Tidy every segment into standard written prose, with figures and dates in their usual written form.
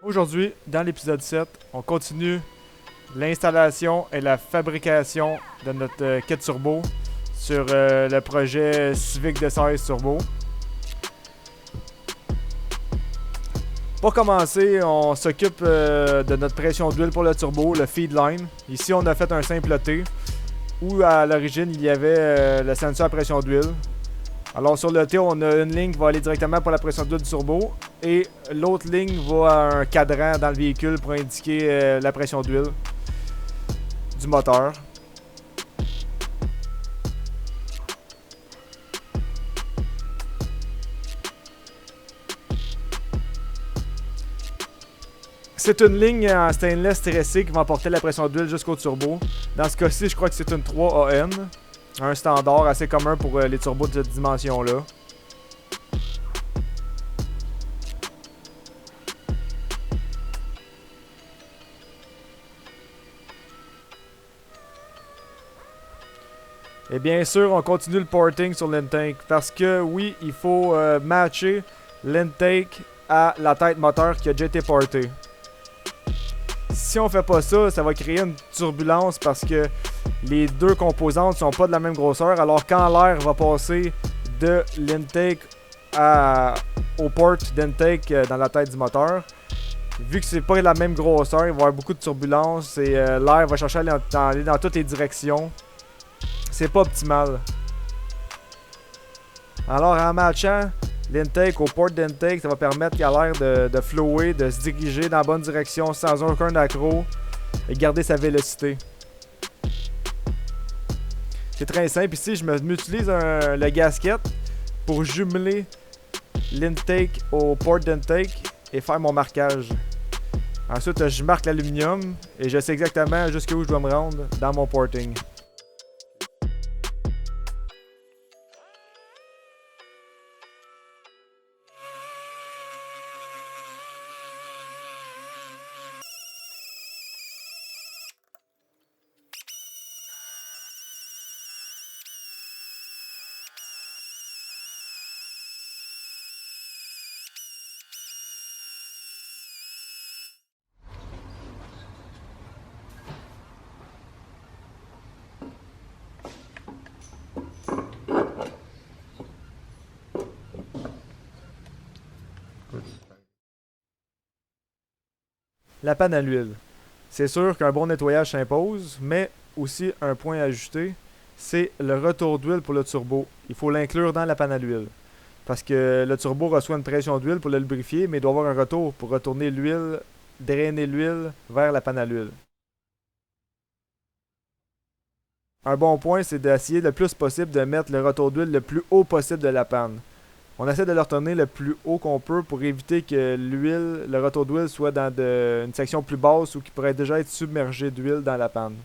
Aujourd'hui, dans l'épisode 7, on continue l'installation et la fabrication de notre kit turbo sur le projet Civic D16 Turbo. Pour commencer, on s'occupe de notre pression d'huile pour le turbo, le feed line. Ici, on a fait un simple T où à l'origine, il y avait le sensor à pression d'huile. Alors sur le T, on a une ligne qui va aller directement pour la pression d'huile du turbo et l'autre ligne va à un cadran dans le véhicule pour indiquer la pression d'huile du moteur. C'est une ligne en stainless tressé qui va emporter la pression d'huile jusqu'au turbo. Dans ce cas-ci, je crois que c'est une 3AN. Un standard assez commun pour les turbos de cette dimension-là. Et bien sûr, on continue le porting sur l'intake parce que oui, il faut matcher l'intake à la tête moteur qui a déjà été portée. Si on fait pas ça, ça va créer une turbulence parce que les deux composantes sont pas de la même grosseur. Alors quand l'air va passer de l'intake au port d'intake dans la tête du moteur, vu que c'est pas la même grosseur, il va y avoir beaucoup de turbulence et l'air va chercher à aller dans toutes les directions. C'est pas optimal. Alors en matchant l'intake au port d'intake, ça va permettre à l'air de flower, de se diriger dans la bonne direction sans aucun accro et garder sa vélocité. C'est très simple. Ici, je m'utilise le gasket pour jumeler l'intake au port d'intake et faire mon marquage. Ensuite, je marque l'aluminium et je sais exactement jusqu'où je dois me rendre dans mon porting. La panne à l'huile. C'est sûr qu'un bon nettoyage s'impose, mais aussi un point à ajouter, c'est le retour d'huile pour le turbo. Il faut l'inclure dans la panne à l'huile. Parce que le turbo reçoit une pression d'huile pour le lubrifier, mais il doit avoir un retour pour retourner l'huile, drainer l'huile vers la panne à l'huile. Un bon point, c'est d'essayer le plus possible de mettre le retour d'huile le plus haut possible de la panne. On essaie de le retourner le plus haut qu'on peut pour éviter que l'huile, le retour d'huile soit dans une section plus basse ou qui pourrait déjà être submergé d'huile dans la panne.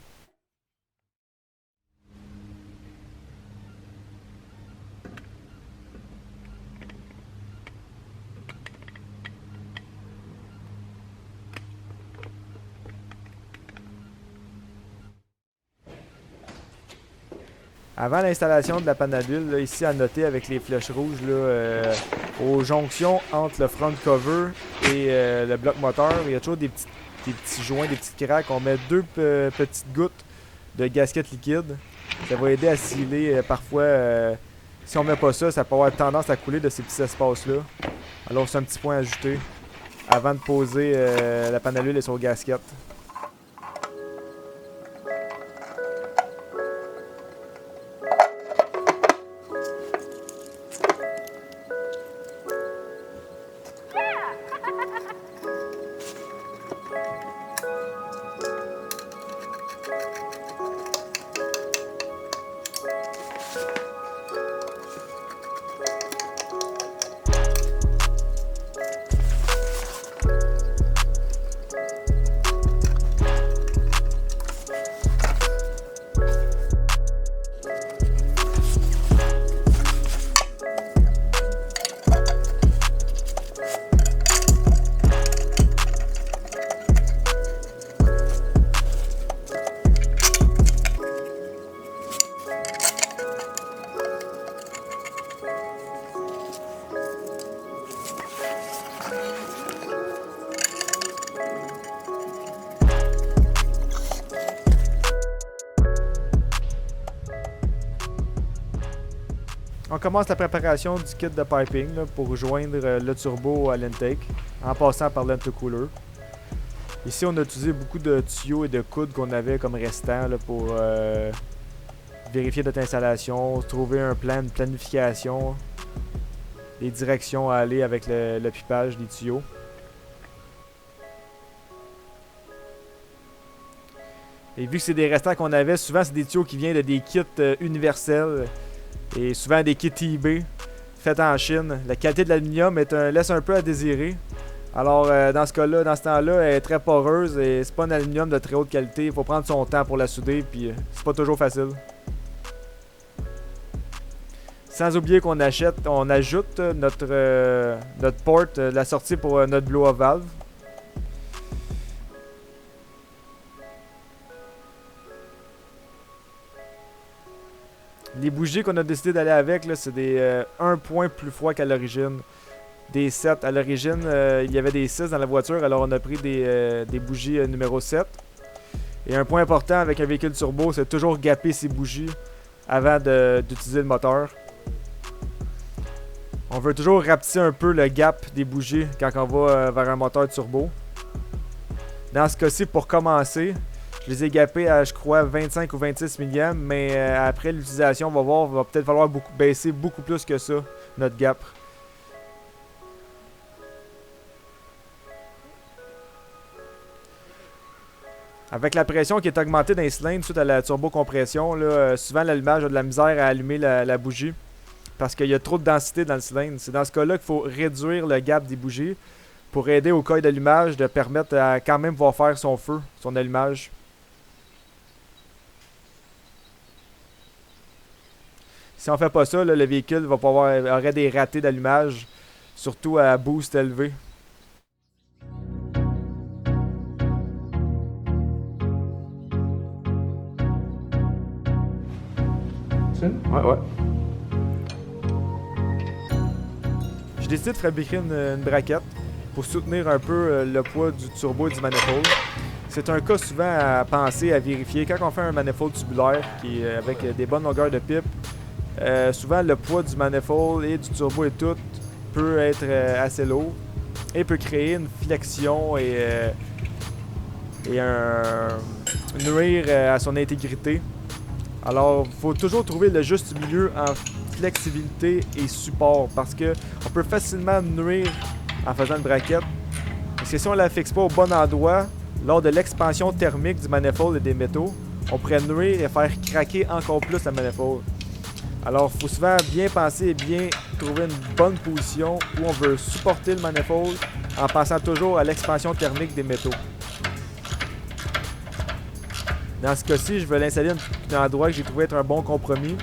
Avant l'installation de la panne à l'huile, ici à noter avec les flèches rouges, aux jonctions entre le front cover et le bloc moteur, il y a toujours des petits joints, des petites craques. On met deux petites gouttes de gasket liquide. Ça va aider à sealer parfois. Si on met pas ça, ça peut avoir tendance à couler de ces petits espaces-là. Alors c'est un petit point à ajouter avant de poser la panne à l'huile sur le gasket. On commence la préparation du kit de piping là, pour joindre le turbo à l'intake en passant par l'intercooler. Ici, on a utilisé beaucoup de tuyaux et de coudes qu'on avait comme restant là, pour vérifier notre installation, trouver un plan de planification, les directions à aller avec le pipage des tuyaux. Et vu que c'est des restants qu'on avait, souvent c'est des tuyaux qui viennent de des kits universels et souvent des kits eBay faits en Chine. La qualité de l'aluminium laisse un peu à désirer. Alors dans ce cas-là, dans ce temps-là, elle est très poreuse et c'est pas un aluminium de très haute qualité. Il faut prendre son temps pour la souder puis c'est pas toujours facile. Sans oublier qu'on ajoute notre port, la sortie pour notre blow-off valve. Les bougies qu'on a décidé d'aller avec, c'est des 1 point plus froid qu'à l'origine. Des 7. À l'origine, il y avait des 6 dans la voiture, alors on a pris des bougies numéro 7. Et un point important avec un véhicule turbo, c'est toujours gaper ses bougies avant d'utiliser le moteur. On veut toujours rapetisser un peu le gap des bougies quand on va vers un moteur turbo. Dans ce cas-ci, pour commencer, je les ai gapés à, je crois, 25 ou 26 milliamps, mais après l'utilisation, on va voir, il va peut-être falloir baisser beaucoup plus que ça, notre gap. Avec la pression qui est augmentée dans les cylindres suite à la turbocompression, là, souvent l'allumage a de la misère à allumer la bougie parce qu'il y a trop de densité dans le cylindre. C'est dans ce cas-là qu'il faut réduire le gap des bougies pour aider au coil d'allumage de permettre à quand même pouvoir faire son feu, son allumage. Si on fait pas ça, là, le véhicule aurait des ratés d'allumage, surtout à boost élevé. Ouais. J'ai décidé de fabriquer une braquette pour soutenir un peu le poids du turbo et du manifold. C'est un cas souvent à penser, à vérifier. Quand on fait un manifold tubulaire qui est avec des bonnes longueurs de pipe, souvent le poids du manifold et du turbo et tout peut être assez lourd et peut créer une flexion et nuire à son intégrité. Alors, il faut toujours trouver le juste milieu en flexibilité et support parce que on peut facilement nuire en faisant une braquette. Parce que si on ne la fixe pas au bon endroit, lors de l'expansion thermique du manifold et des métaux, on pourrait nuire et faire craquer encore plus la manifold. Alors, il faut souvent bien penser et bien trouver une bonne position où on veut supporter le manifold en pensant toujours à l'expansion thermique des métaux. Dans ce cas-ci, je vais l'installer à un endroit que j'ai trouvé être un bon compromis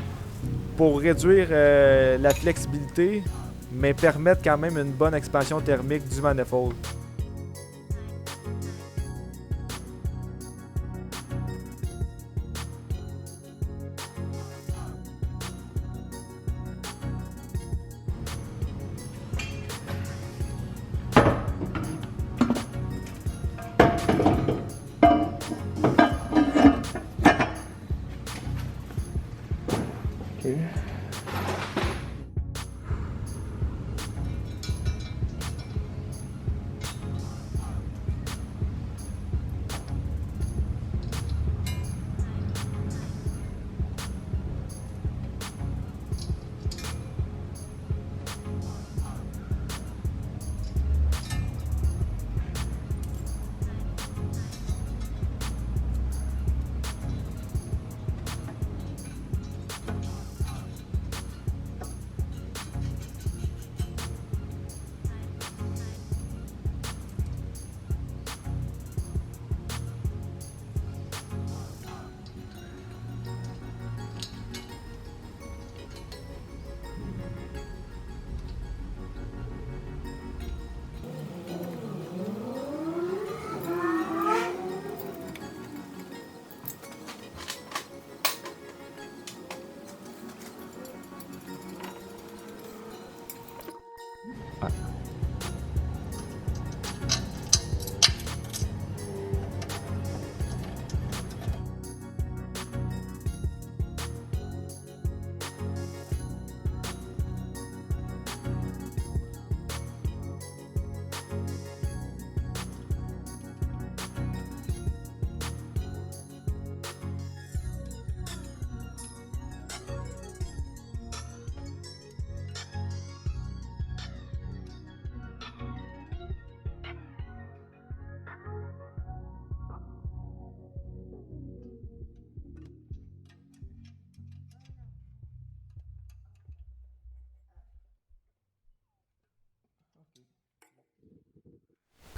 pour réduire la flexibilité, mais permettre quand même une bonne expansion thermique du manifold.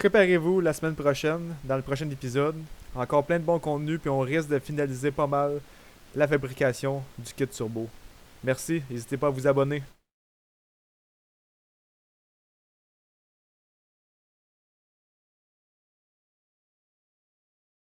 Préparez-vous la semaine prochaine, dans le prochain épisode. Encore plein de bons contenus, puis on risque de finaliser pas mal la fabrication du kit turbo. Merci, n'hésitez pas à vous abonner.